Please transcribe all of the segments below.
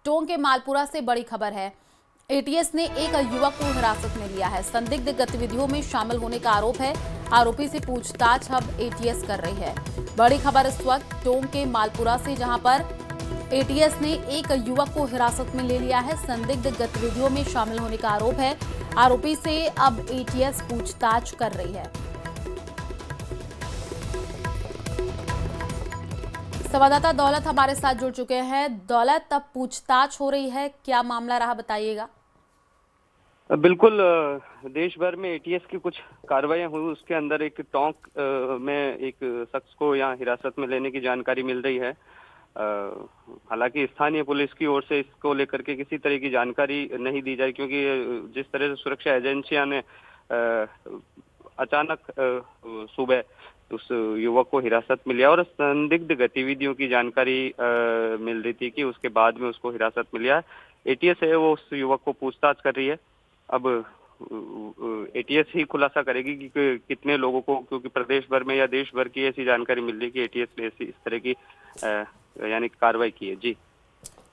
टोंक के मालपुरा से बड़ी खबर है। एटीएस ने एक युवक को हिरासत में लिया है। संदिग्ध गतिविधियों में शामिल होने का आरोप है। आरोपी से पूछताछ अब एटीएस कर रही है। बड़ी खबर इस वक्त टोंक के मालपुरा से, जहां पर एटीएस ने एक युवक को हिरासत में ले लिया है। संदिग्ध गतिविधियों में शामिल होने का आरोप है। आरोपी से अब एटीएस पूछताछ कर रही है। संवाददाता दौलत हमारे साथ जुड़ चुके हैं। दौलत, अब पूछताछ हो रही है, क्या मामला रहा बताइएगा। बिल्कुल, देश भर में एटीएस की कुछ कार्रवाइयां हुई, उसके अंदर एक टोंक में एक शख्स को यहाँ हिरासत में लेने की जानकारी मिल रही है। हालांकि स्थानीय पुलिस की ओर से इसको लेकर के किसी तरह की जानकारी नहीं दी जाए, क्योंकि जिस तरह से सुरक्षा एजेंसियां ने अचानक सुबह उस युवक को हिरासत में लिया और संदिग्ध गतिविधियों की जानकारी मिल रही थी कि उसके बाद में उसको हिरासत में लिया। एटीएस है वो उस युवक को पूछताछ कर रही है। अब एटीएस ही खुलासा करेगी कि कितने लोगों को, क्योंकि प्रदेश भर में या देश भर की ऐसी जानकारी मिल रही है कि एटीएस ने इस तरह की यानी कार्रवाई की है। जी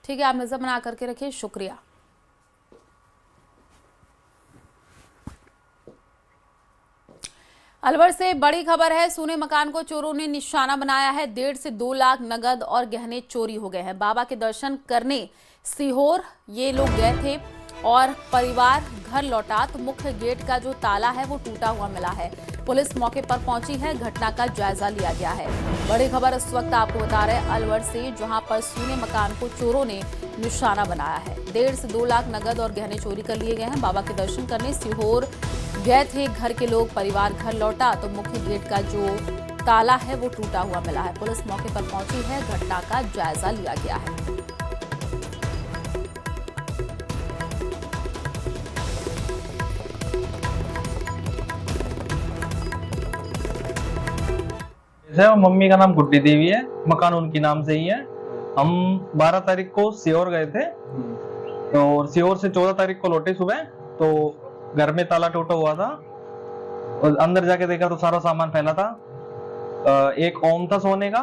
ठीक है, आप नजर बना करके रखिए, शुक्रिया। अलवर से बड़ी खबर है। सोने मकान को चोरों ने निशाना बनाया है। 1.5 से 2 लाख नगद और गहने चोरी हो गए हैं। बाबा के दर्शन करने सीहोर ये लोग गए थे और परिवार घर लौटा तो मुख्य गेट का जो ताला है वो टूटा हुआ मिला है। पुलिस मौके पर पहुंची है, घटना का जायजा लिया गया है। बड़ी खबर इस वक्त आपको बता रहे हैं अलवर से, जहां पर सोने मकान को चोरों ने निशाना बनाया है। 1.5 से 2 लाख नगद और गहने चोरी कर लिए गए हैं। बाबा के दर्शन करने सीहोर गए थे घर के लोग, परिवार घर लौटा तो मुख्य गेट का जो ताला है वो टूटा हुआ मिला है। पुलिस मौके पर पहुंची है, घटना का जायजा लिया गया है। मम्मी का नाम गुड्डी देवी है, मकान उनकी नाम से ही है। हम 12 तारीख को सीहोर गए थे और सीहोर से 14 तारीख को लौटे सुबह, तो घर में ताला टूटा हुआ था और अंदर जाके देखा तो सारा सामान फैला था। एक ओम था सोने का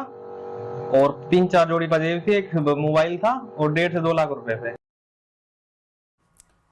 और 3-4 जोड़ी पंजेब थी, एक मोबाइल था और 1.5 से 2 लाख रुपए थे।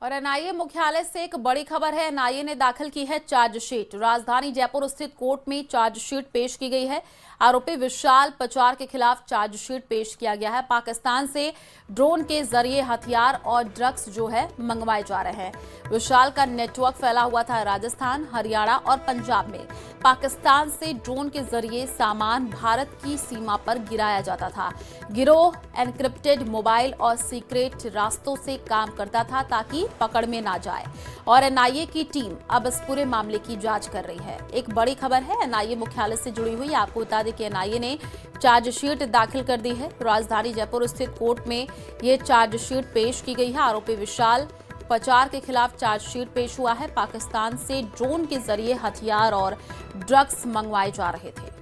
और एनआईए मुख्यालय से एक बड़ी खबर है। एनआईए ने दाखिल की है चार्जशीट। राजधानी जयपुर स्थित कोर्ट में चार्जशीट पेश की गई है। आरोपी विशाल पचार के खिलाफ चार्जशीट पेश किया गया है। पाकिस्तान से ड्रोन के जरिए हथियार और ड्रग्स जो है मंगवाए जा रहे हैं। विशाल का नेटवर्क फैला हुआ था राजस्थान, हरियाणा और पंजाब में। पाकिस्तान से ड्रोन के जरिए सामान भारत की सीमा पर गिराया जाता था। गिरोह एनक्रिप्टेड मोबाइल और सीक्रेट रास्तों से काम करता था ताकि पकड़ में ना जाए। और एनआईए की टीम अब इस पूरे मामले की जांच कर रही है। एक बड़ी खबर है एनआईए मुख्यालय से जुड़ी हुई। आपको बता दें कि एनआईए ने चार्जशीट दाखिल कर दी है। राजधानी जयपुर स्थित कोर्ट में ये चार्जशीट पेश की गई है। आरोपी विशाल पचार के खिलाफ चार्जशीट पेश हुआ है। पाकिस्तान से ड्रोन के जरिए हथियार और ड्रग्स मंगवाए जा रहे थे।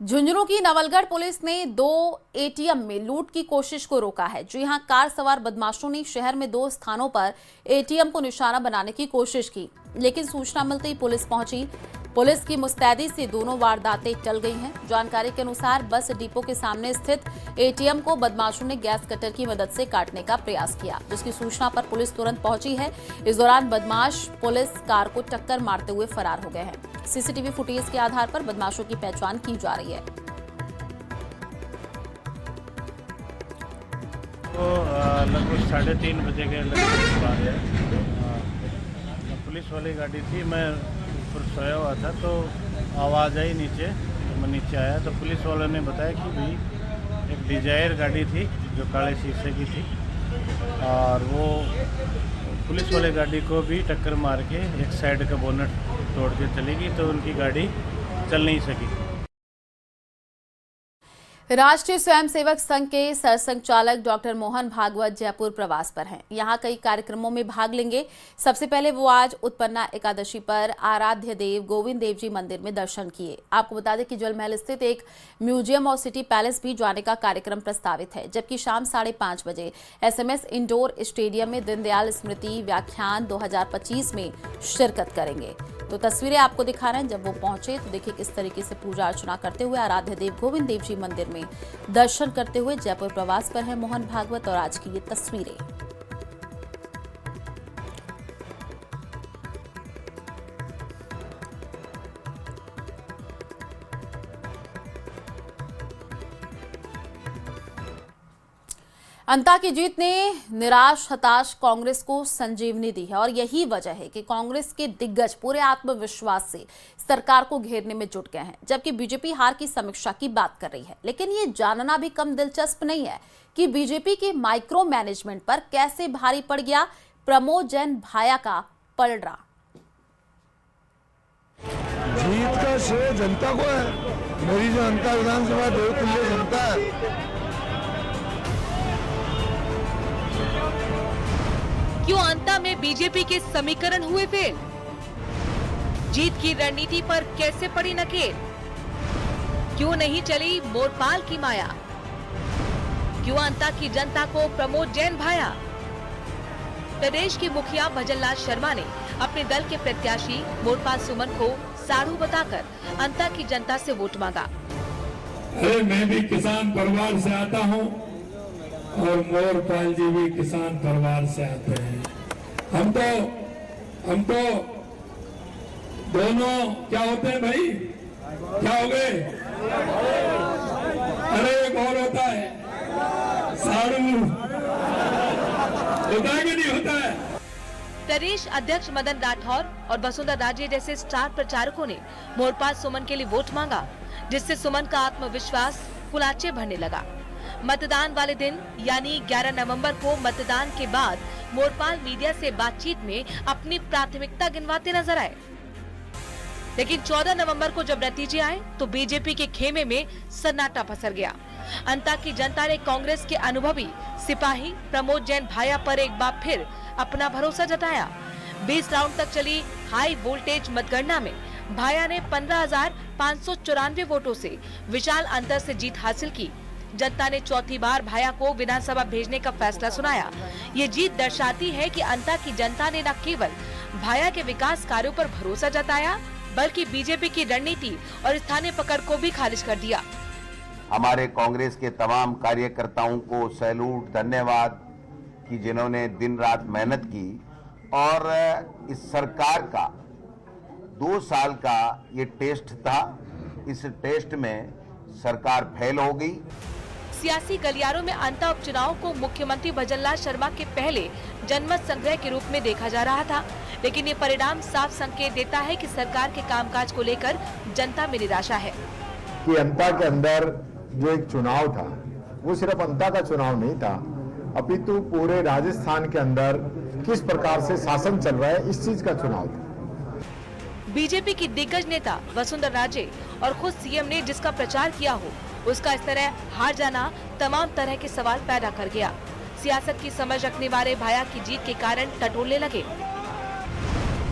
झुंझुनू की नवलगढ़ पुलिस ने 2 एटीएम में लूट की कोशिश को रोका है। जी हां, कार सवार बदमाशों ने शहर में 2 स्थानों पर एटीएम को निशाना बनाने की कोशिश की, लेकिन सूचना मिलते ही पुलिस पहुंची। पुलिस की मुस्तैदी से दोनों वारदातें टल गई हैं। जानकारी के अनुसार बस डिपो के सामने स्थित एटीएम को बदमाशों ने गैस कटर की मदद से काटने का प्रयास किया, जिसकी सूचना पर पुलिस तुरंत पहुंची है। इस दौरान बदमाश पुलिस कार को टक्कर मारते हुए फरार हो गए हैं। सीसीटीवी फुटेज के आधार पर बदमाशों की पहचान की जा रही है। तो लगभग 3:30 बजे के लगभग बात है। पुलिस वाली गाड़ी थी, मैं ऊपर सोया हुआ था तो आवाज़ आई नीचे, तो मैं नीचे आया तो पुलिस वालों ने बताया कि भाई एक डिजायर गाड़ी थी जो काले शीशे की थी और वो पुलिस वाली गाड़ी को भी टक्कर मार के एक साइड का बोनट तोड़ के चली गई, तो उनकी गाड़ी चल नहीं सकी। राष्ट्रीय स्वयंसेवक संघ के सरसंघचालक डॉक्टर मोहन भागवत जयपुर प्रवास पर हैं। यहां कई कार्यक्रमों में भाग लेंगे। सबसे पहले वो आज उत्पन्ना एकादशी पर आराध्य देव गोविंद देव जी मंदिर में दर्शन किए। आपको बता दें कि जल महल स्थित एक म्यूजियम और सिटी पैलेस भी जाने का कार्यक्रम प्रस्तावित है, जबकि शाम 5:30 बजे SMS इंडोर स्टेडियम में दीनदयाल स्मृति व्याख्यान 2025 में शिरकत करेंगे। तो तस्वीरें आपको दिखा रहे हैं। जब वो पहुंचे तो देखिए किस तरीके से पूजा अर्चना करते हुए आराध्य देव गोविंद देव जी मंदिर में दर्शन करते हुए जयपुर प्रवास पर है मोहन भागवत और आज की ये तस्वीरें। अंता की जीत ने निराश हताश कांग्रेस को संजीवनी दी है और यही वजह है कि कांग्रेस के दिग्गज पूरे आत्मविश्वास से सरकार को घेरने में जुट गए हैं, जबकि बीजेपी हार की समीक्षा की बात कर रही है। लेकिन ये जानना भी कम दिलचस्प नहीं है कि बीजेपी के माइक्रो मैनेजमेंट पर कैसे भारी पड़ गया प्रमोद जैन भाया का पलड़ा। जीत का श्रेय जनता को है। मेरी जनता विधानसभा देवतुल्य जनता है। क्यों अंता में बीजेपी के समीकरण हुए फेल? जीत की रणनीति पर कैसे पड़ी नकेल? क्यों नहीं चली मोरपाल की माया? क्यों अंता की जनता को प्रमोद जैन भाया? प्रदेश के मुखिया भजनलाल शर्मा ने अपने दल के प्रत्याशी मोरपाल सुमन को साधु बताकर अंता की जनता से वोट मांगा। अरे मैं भी किसान परिवार से आता हूँ और मोरपाल जी भी किसान परिवार से आते हैं। हम तो दोनों क्या होते हैं भाई? क्या हो गए? अरे एक और होता है साड़ू, होता है कि नहीं होता है? प्रदेश अध्यक्ष मदन राठौर और वसुंधरा राजे जैसे स्टार प्रचारकों ने मोरपाल सुमन के लिए वोट मांगा, जिससे सुमन का आत्मविश्वास कुलाचे भरने लगा। मतदान वाले दिन यानी 11 नवंबर को मतदान के बाद मोरपाल मीडिया से बातचीत में अपनी प्राथमिकता गिनवाते नजर आए। लेकिन 14 नवंबर को जब नतीजे आए तो बीजेपी के खेमे में सन्नाटा पसर गया। अंता की जनता ने कांग्रेस के अनुभवी सिपाही प्रमोद जैन भाया पर एक बार फिर अपना भरोसा जताया। 20 राउंड तक चली हाई वोल्टेज मतगणना में भाया ने 15,594 वोटों से विशाल अंतर से जीत हासिल की। जनता ने चौथी बार भाया को विधानसभा भेजने का फैसला सुनाया। ये जीत दर्शाती है कि अंता की जनता ने न केवल भाया के विकास कार्यों पर भरोसा जताया, बल्कि बीजेपी की रणनीति और स्थानीय पकड़ को भी खारिज कर दिया। हमारे कांग्रेस के तमाम कार्यकर्ताओं को सैल्यूट, धन्यवाद कि जिन्होंने दिन रात मेहनत की और इस सरकार का 2 साल का ये टेस्ट था। इस टेस्ट में सरकार फेल हो गई। सियासी गलियारों में अंता उपचुनाव को मुख्यमंत्री भजनलाल शर्मा के पहले जनमत संग्रह के रूप में देखा जा रहा था, लेकिन ये परिणाम साफ संकेत देता है कि सरकार के कामकाज को लेकर जनता में निराशा है। कि अंता के अंदर जो एक चुनाव था वो सिर्फ अंता का चुनाव नहीं था, अपितु पूरे राजस्थान के अंदर किस प्रकार से शासन चल रहा है इस चीज का चुनाव था। बीजेपी की दिग्गज नेता वसुंधरा राजे और खुद सीएम ने जिसका प्रचार किया हो, उसका इस तरह हार जाना तमाम तरह के सवाल पैदा कर गया। सियासत की समझ रखने वाले भाया की जीत के कारण टटोलने लगे।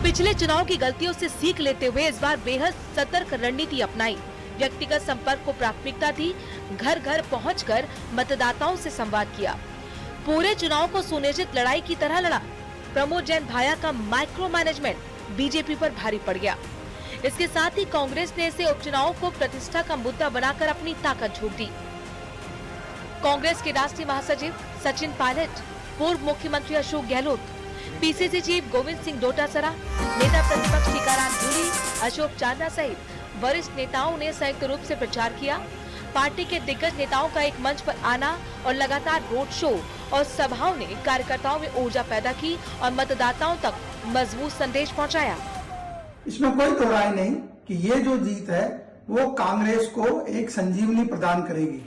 पिछले चुनाव की गलतियों से सीख लेते हुए इस बार बेहद सतर्क रणनीति अपनाई। व्यक्तिगत संपर्क को प्राथमिकता दी, घर घर पहुंचकर मतदाताओं से संवाद किया। पूरे चुनाव को सुनिश्चित लड़ाई की तरह लड़ा। प्रमोद जैन भाया का माइक्रो मैनेजमेंट बीजेपी पर भारी पड़ गया। इसके साथ ही कांग्रेस ने इसे उपचुनाव को प्रतिष्ठा का मुद्दा बनाकर अपनी ताकत झोंक दी। कांग्रेस के राष्ट्रीय महासचिव सचिन पायलट, पूर्व मुख्यमंत्री अशोक गहलोत, पीसीसी चीफ गोविंद सिंह डोटासरा, नेता प्रतिपक्ष टीकाराम जूली, अशोक चांदा सहित वरिष्ठ नेताओं ने संयुक्त रूप से प्रचार किया। पार्टी के दिग्गज नेताओं का एक मंच पर आना और लगातार रोड शो और सभाओं ने कार्यकर्ताओं में ऊर्जा पैदा की और मतदाताओं तक मजबूत संदेश पहुंचाया। इसमें कोई दो राय नहीं कि ये जो जीत है वो कांग्रेस को एक संजीवनी प्रदान करेगी।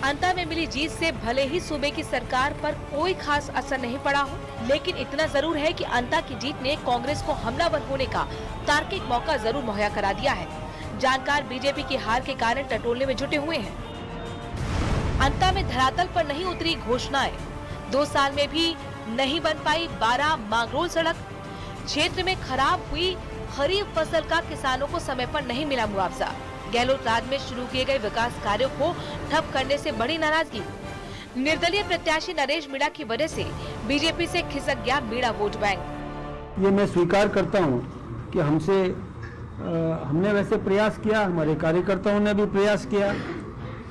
अंता में मिली जीत से भले ही सूबे की सरकार पर कोई खास असर नहीं पड़ा हो, लेकिन इतना जरूर है कि अंता की जीत ने कांग्रेस को हमलावर होने का तार्किक मौका जरूर मुहैया करा दिया है। जानकार बीजेपी की हार के कारण टटोलने में जुटे हुए हैं। अंता में धरातल पर नहीं उतरी घोषणाएं। 2 साल में भी नहीं बन पाई 12 मांगरोल सड़क। क्षेत्र में खराब हुई खरीफ फसल का किसानों को समय पर नहीं मिला मुआवजा। गहलोत राज में शुरू किए गए विकास कार्यों को ठप करने से बड़ी नाराजगी। निर्दलीय प्रत्याशी नरेश मीणा की वजह से बीजेपी से खिसक गया मीणा वोट बैंक। ये मैं स्वीकार करता हूँ कि हमने वैसे प्रयास किया, हमारे कार्यकर्ताओं ने भी प्रयास किया,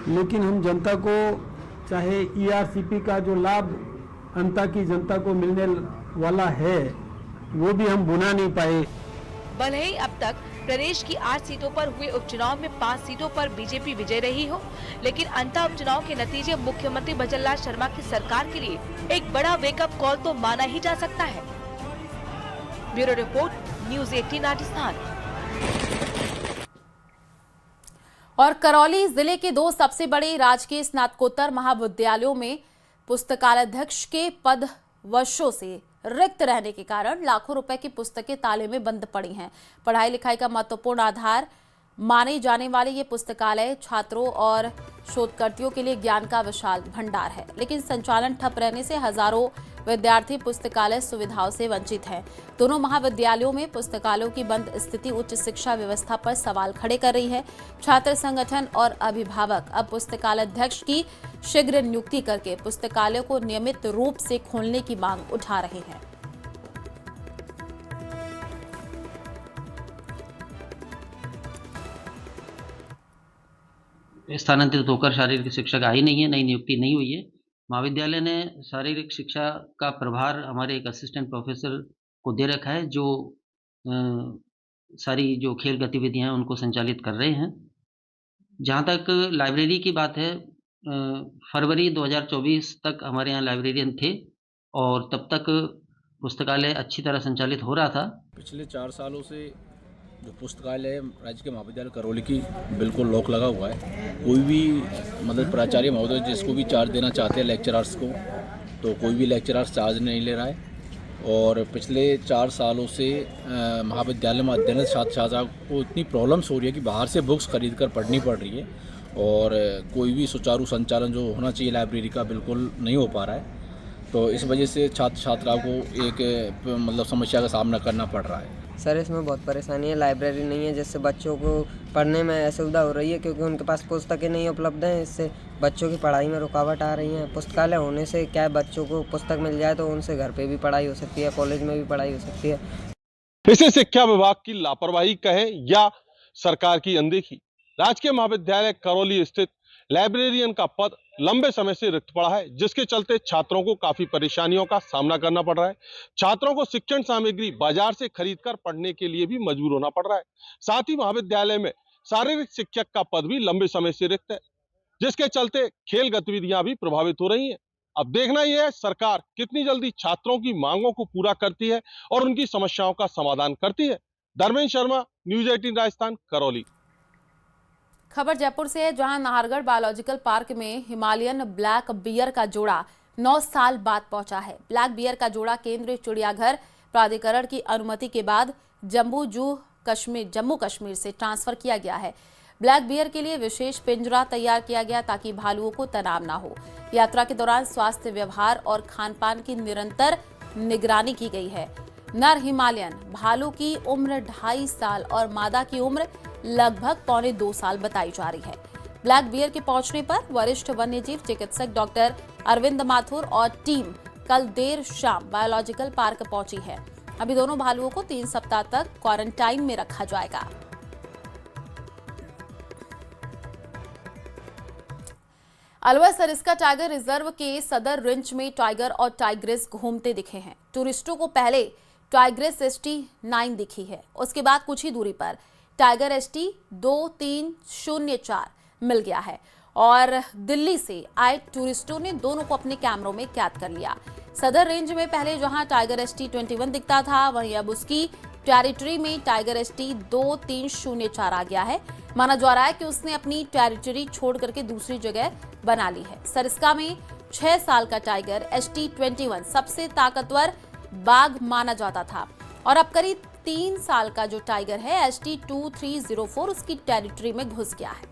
लेकिन हम जनता को चाहे ईआरसीपी का जो लाभ अंता की जनता को मिलने वाला है वो भी हम बुना नहीं पाए। भले ही अब तक प्रदेश की 8 सीटों पर हुए उपचुनाव में 5 सीटों पर बीजेपी विजय रही हो, लेकिन अंता उपचुनाव के नतीजे मुख्यमंत्री भजनलाल शर्मा की सरकार के लिए एक बड़ा वेकअप कॉल तो माना ही जा सकता है। Bureau report, news 18 Rajasthan. और करौली जिले के 2 सबसे बड़े राजकीय स्नातकोत्तर महाविद्यालयों में पुस्तकालयाध्यक्ष के पद वर्षों से रिक्त रहने के कारण लाखों रुपए की पुस्तकें ताले में बंद पड़ी हैं। पढ़ाई लिखाई का महत्वपूर्ण आधार माने जाने वाले ये पुस्तकालय छात्रों और शोधकर्ताओं के लिए ज्ञान का विशाल भंडार है, लेकिन संचालन ठप रहने से हजारों विद्यार्थी पुस्तकालय सुविधाओं से वंचित हैं। दोनों महाविद्यालयों में पुस्तकालयों की बंद स्थिति उच्च शिक्षा व्यवस्था पर सवाल खड़े कर रही है। छात्र संगठन और अभिभावक अब पुस्तकालयाध्यक्ष की शीघ्र नियुक्ति करके पुस्तकालयों को नियमित रूप से खोलने की मांग उठा रहे हैं। स्थानांतरित होकर शारीरिक शिक्षक आई नहीं है, नई नियुक्ति नहीं हुई है। महाविद्यालय ने शारीरिक शिक्षा का प्रभार हमारे एक असिस्टेंट प्रोफेसर को दे रखा है, जो सारी जो खेल गतिविधियां हैं उनको संचालित कर रहे हैं। जहां तक लाइब्रेरी की बात है, फरवरी 2024 तक हमारे यहाँ लाइब्रेरियन थे और तब तक पुस्तकालय अच्छी तरह संचालित हो रहा था। पिछले 4 सालों से जो पुस्तकालय राज्य के महाविद्यालय करौली की बिल्कुल लॉक लगा हुआ है। कोई भी मतलब प्राचार्य महोदय जिसको भी चार्ज देना चाहते हैं लेक्चरर्स को, तो कोई भी लेक्चरर्स चार्ज नहीं ले रहा है। और पिछले 4 सालों से महाविद्यालय में अध्ययनरत छात्र छात्राओं को इतनी प्रॉब्लम्स हो रही है कि बाहर से बुक्स खरीद कर पढ़नी पड़ रही है और कोई भी सुचारू संचालन जो होना चाहिए लाइब्रेरी का बिल्कुल नहीं हो पा रहा है। तो इस वजह से छात्र छात्राओं को एक मतलब समस्या का सामना करना पड़ रहा है। सर, इसमें बहुत परेशानी है, लाइब्रेरी नहीं है जिससे बच्चों को पढ़ने में असुविधा हो रही है क्योंकि उनके पास पुस्तकें नहीं उपलब्ध हैं। इससे बच्चों की पढ़ाई में रुकावट आ रही है। पुस्तकालय होने से क्या है, बच्चों को पुस्तक मिल जाए तो उनसे घर पे भी पढ़ाई हो सकती है, कॉलेज में भी पढ़ाई हो सकती है। इसे शिक्षा विभाग की लापरवाही कहें या सरकार की अनदेखी, राजकीय महाविद्यालय करौली स्थित लाइब्रेरियन का पद लंबे समय से रिक्त पड़ा है, जिसके चलते छात्रों को काफी परेशानियों का सामना करना पड़ रहा है। छात्रों को शिक्षण सामग्री बाजार से खरीदकर पढ़ने के लिए भी मजबूर होना पड़ रहा है। साथ ही महाविद्यालय में शारीरिक शिक्षक का पद भी लंबे समय से रिक्त है, जिसके चलते खेल गतिविधियां भी प्रभावित हो रही हैं। अब देखना यह है सरकार कितनी जल्दी छात्रों की मांगों को पूरा करती है और उनकी समस्याओं का समाधान करती है। धर्मेंद्र शर्मा, न्यूज़ 18 राजस्थान, करौली। खबर जयपुर से है, जहां नाहरगढ़ बायोलॉजिकल पार्क में हिमालयन ब्लैक बियर का जोड़ा 9 साल बाद पहुंचा है। ब्लैक बियर का जोड़ा केंद्रीय चिड़ियाघर प्राधिकरण की अनुमति के बाद जम्मू कश्मीर से ट्रांसफर किया गया है। ब्लैक बियर के लिए विशेष पिंजरा तैयार किया गया ताकि भालुओं को तनाव ना हो। यात्रा के दौरान स्वास्थ्य, व्यवहार और खान-पान की निरंतर निगरानी की गई है। नर हिमालयन भालू की उम्र 2.5 साल और मादा की उम्र लगभग 1.25 साल बताई जा रही है। ब्लैक बियर के पहुंचने पर वरिष्ठ वन्यजीव चिकित्सक डॉक्टर अरविंद माथुर और टीम कल देर शाम बायोलॉजिकल पार्क पहुंची है। अभी दोनों भालुओं को 3 सप्ताह तक क्वारंटाइन में रखा जाएगा। अलवर सरिस्का टाइगर रिजर्व के सदर रेंज में टाइगर और टाइग्रेस घूमते दिखे हैं। टूरिस्टों को पहले टाइग्रेस ST9 दिखी है, उसके बाद कुछ ही दूरी पर टाइगर ST2304 मिल गया है और दिल्ली से आए टूरिस्टों ने दोनों को अपने कैमरों में कैद कर लिया। सदर रेंज में पहले जहां टाइगर ST21 दिखता था, वहीं अब उसकी टेरिटरी में टाइगर ST2304 आ गया है। माना जा रहा है कि उसने अपनी टेरिटरी छोड़ करके दूसरी जगह बना ली है। सरिस्का में 6 साल का टाइगर ST21 सबसे ताकतवर बाघ माना जाता था और अब करीब 3 साल का जो टाइगर है ST2304 उसकी टेरिटरी में घुस गया है।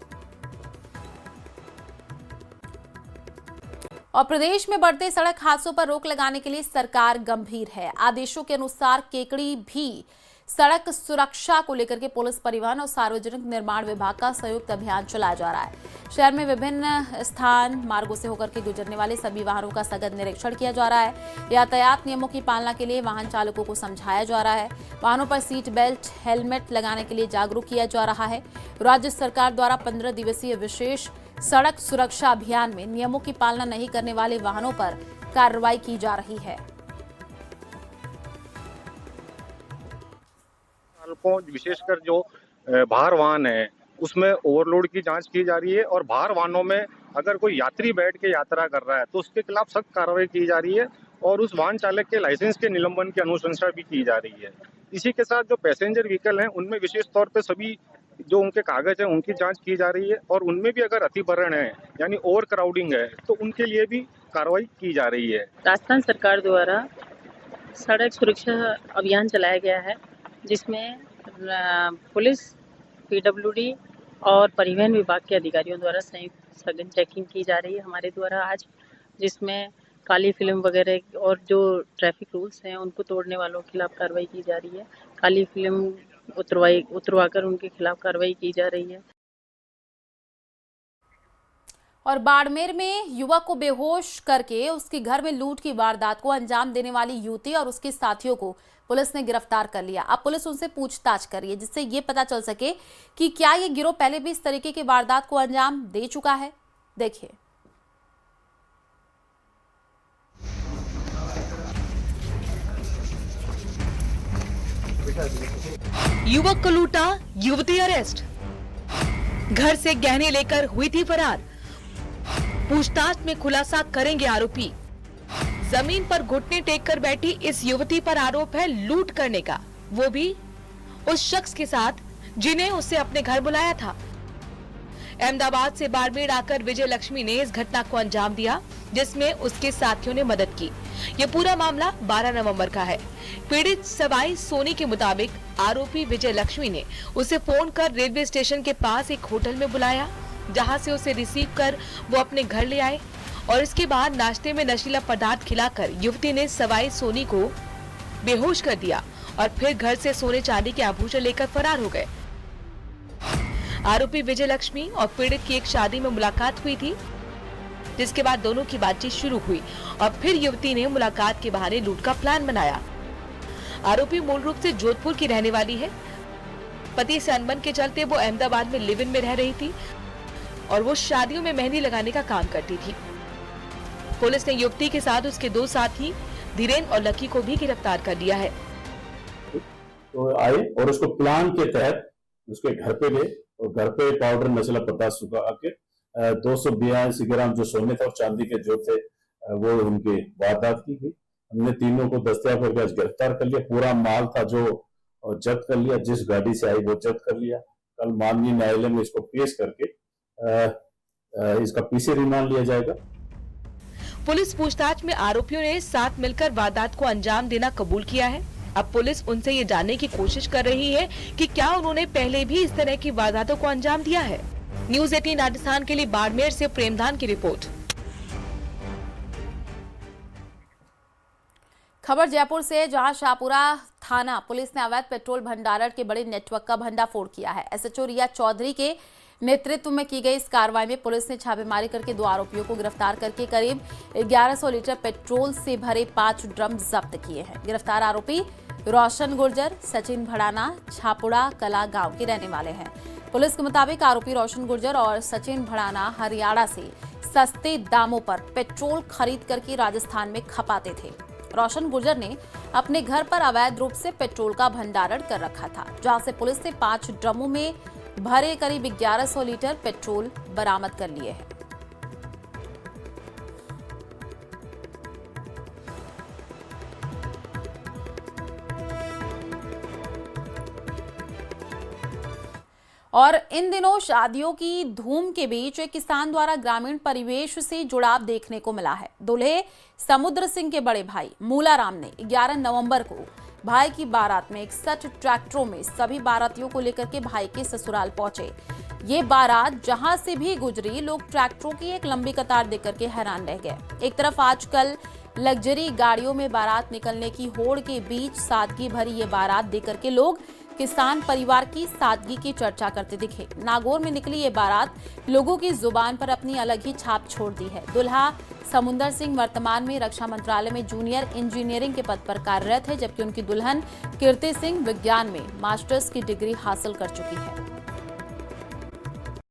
और प्रदेश में बढ़ते सड़क हादसों पर रोक लगाने के लिए सरकार गंभीर है। आदेशों के अनुसार केकड़ी भी सड़क सुरक्षा को लेकर के पुलिस, परिवहन और सार्वजनिक निर्माण विभाग का संयुक्त अभियान चलाया जा रहा है। शहर में विभिन्न स्थान मार्गों से होकर के गुजरने वाले सभी वाहनों का सघन निरीक्षण किया जा रहा है। यातायात नियमों की पालना के लिए वाहन चालकों को समझाया जा रहा है। वाहनों पर सीट बेल्ट, हेलमेट लगाने के लिए जागरूक किया जा रहा है। राज्य सरकार द्वारा 15 दिवसीय विशेष सड़क सुरक्षा अभियान में नियमों की पालना नहीं करने वाले वाहनों पर कार्रवाई की जा रही है। विशेषकर जो भार वाहन है उसमें ओवरलोड की जांच की जा रही है और भार वाहनों में अगर कोई यात्री बैठ के यात्रा कर रहा है तो उसके खिलाफ सख्त कार्रवाई की जा रही है और उस वाहन चालक के लाइसेंस के निलंबन की अनुशंसा भी की जा रही है। इसी के साथ जो पैसेंजर व्हीकल हैं उनमें विशेष तौर पे सभी जो उनके कागज हैं उनकी जांच की जा रही है और उनमें भी अगर अतिभरण है यानी ओवर क्राउडिंग है तो उनके लिए भी कार्रवाई की जा रही है। राजस्थान सरकार द्वारा सड़क सुरक्षा अभियान चलाया गया है जिसमें पुलिस, पीडब्ल्यूडी और परिवहन विभाग के अधिकारियों द्वारा संयुक्त सघन चेकिंग की जा रही है हमारे द्वारा आज, जिसमें काली फिल्म वगैरह और जो ट्रैफिक रूल्स हैं उनको तोड़ने वालों के खिलाफ कार्रवाई की जा रही है। काली फिल्म उतरवाकर उनके खिलाफ कार्रवाई की जा रही है। और बाड़मेर में युवक को बेहोश करके उसके घर में लूट की वारदात को अंजाम देने वाली युवती और उसके साथियों को पुलिस ने गिरफ्तार कर लिया। अब पुलिस उनसे पूछताछ कर रही है जिससे ये पता चल सके कि क्या ये गिरोह पहले भी इस तरीके की वारदात को अंजाम दे चुका है। देखिए। युवक को लूटा, युवती अरेस्ट। घर से गहने लेकर हुई थी फरार। पूछताछ में खुलासा करेंगे आरोपी। जमीन पर घुटने टेक कर बैठी इस युवती पर आरोप है लूट करने का, वो भी उस शख्स के साथ जिन्हें उससे अपने घर बुलाया था। अहमदाबाद से बाड़मेर आकर विजय लक्ष्मी ने इस घटना को अंजाम दिया जिसमें उसके साथियों ने मदद की। ये पूरा मामला 12 नवंबर का है। पीड़ित सवाई सोनी के मुताबिक आरोपी विजय लक्ष्मी ने उसे फोन कर रेलवे स्टेशन के पास एक होटल में बुलाया, जहां से उसे रिसीव कर वो अपने घर ले आए और इसके बाद नाश्ते में नशीला पदार्थ खिलाकर युवती ने सवाई सोनी को बेहोश कर दिया और फिर घर से सोने चांदी के आभूषण लेकर फरार हो गए। आरोपी विजय लक्ष्मी और पीड़ित की एक शादी में मुलाकात हुई थी, जिसके बाद दोनों की बातचीत शुरू हुई और फिर युवती ने मुलाकात के बहाने लूट का प्लान बनाया। आरोपी मूल रूप से जोधपुर की रहने वाली है। पति से अनबन के चलते वो अहमदाबाद में लिव इन में रह रही थी और वो शादियों में मेहंदी लगाने का काम करती थी। पुलिस ने युवती के साथ उसके 2 साथी धीरेन और लकी को भी गिरफ्तार कर लिया है। तो आए और उसको प्लान के तहत उसके घर पे गए और घर पे पाउडर नशीला पदार्थ सुखा के 282 ग्राम जो सोने था और चांदी के जो थे वो उनके वारदात की गई। हमने तीनों को दस्तयाब करके आज गिरफ्तार कर लिया। पूरा माल था जो जब्त कर लिया, जिस गाड़ी से आई वो जब्त कर लिया। कल माननीय न्यायालय में इसको पेश करके इसका पीसी रिमांड लिया जाएगा। पुलिस पूछताछ में आरोपियों ने साथ मिलकर वारदात को अंजाम देना कबूल किया है। अब पुलिस उनसे ये जानने की कोशिश कर रही है कि क्या उन्होंने पहले भी इस तरह की वारदातों को अंजाम दिया है। न्यूज़ 18 राजस्थान के लिए बाड़मेर से प्रेमधान की रिपोर्ट। खबर जयपुर से, जहां शाहपुरा थाना पुलिस ने अवैध पेट्रोल भंडारण के बड़े नेटवर्क का भंडाफोड़ किया है। एसएचओ रिया चौधरी के नेतृत्व में की गई इस कार्रवाई में पुलिस ने छापेमारी करके 2 आरोपियों को गिरफ्तार करके करीब 1100 लीटर पेट्रोल से भरे 5 ड्रम जब्त किए हैं। गिरफ्तार आरोपी रोशन गुर्जर, सचिन भड़ाना छापुड़ा कला गांव के रहने वाले हैं। पुलिस के मुताबिक आरोपी रोशन गुर्जर और सचिन भड़ाना हरियाणा से सस्ते दामों पर पेट्रोल खरीद करके राजस्थान में खपाते थे। रोशन गुर्जर ने अपने घर पर अवैध रूप से पेट्रोल का भंडारण कर रखा था, जहां से पुलिस ने 5 ड्रमों में भरे करीब 1100 लीटर पेट्रोल बरामद कर लिए हैं। और इन दिनों शादियों की धूम के बीच एक किसान द्वारा ग्रामीण परिवेश से जुड़ाव देखने को मिला है। दूल्हे समुद्र सिंह के बड़े भाई मूलाराम ने 11 नवंबर को भाई की बारात में 61 ट्रैक्टरों में सभी बारातियों को लेकर के भाई के ससुराल पहुंचे। ये बारात जहां से भी गुजरी, लोग ट्रैक्टरों की एक लंबी कतार देखकर के हैरान रह गए। एक तरफ आजकल लग्जरी गाड़ियों में बारात निकलने की होड़ के बीच सादगी भरी ये बारात देखकर के लोग किसान परिवार की सादगी की चर्चा करते दिखे। नागौर में निकली ये बारात लोगों की जुबान पर अपनी अलग ही छाप छोड़ दी है। दुल्हा समुंदर सिंह वर्तमान में रक्षा मंत्रालय में जूनियर इंजीनियरिंग के पद पर कार्यरत है, जबकि उनकी दुल्हन कीर्ति सिंह विज्ञान में मास्टर्स की डिग्री हासिल कर चुकी है।